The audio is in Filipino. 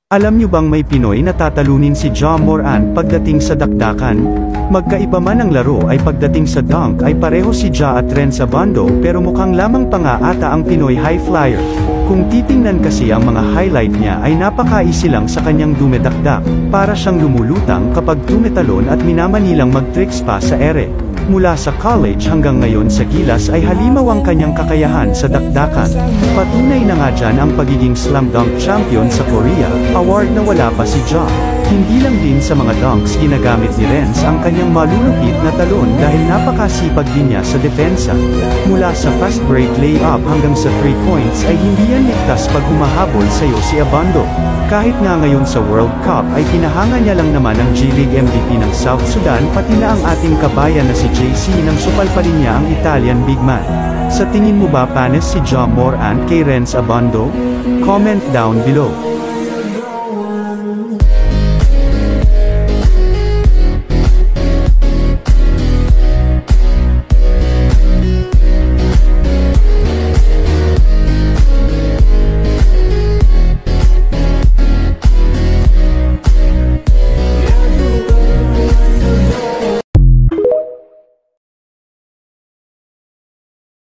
Alam niyo bang may Pinoy na tatalunin si Ja Morant pagdating sa dakdakan? Magkaiba man ang laro ay pagdating sa dunk ay pareho si Ja at Renz Abando pero mukhang lamang pa nga ata ang Pinoy high flyer. Kung titingnan kasi ang mga highlight niya ay napaka-easy lang sa kanyang dumedakdak, para siyang lumulutang kapag tumetalon at minamanilang mag-tricks pa sa ere. Mula sa college hanggang ngayon sa gilas ay halimaw ang kanyang kakayahan sa dakdakan. Patunay na nga dyan ang pagiging slam dunk champion sa Korea, award na wala pa si Ja. Hindi lang din sa mga dunks ginagamit ni Renz ang kanyang malulupit na talon dahil napakasipag din niya sa depensa. Mula sa fast break layup hanggang sa 3 points ay hindi yan ligtas pag humahabol sa'yo si Abando. Kahit nga ngayon sa World Cup ay pinahanga niya lang naman ang G-League MVP ng South Sudan pati na ang ating kabayan na si JC nang supal pa rin niya ang Italian big man. Sa tingin mo ba panes si Ja Morant kay Renz Abando? Comment down below.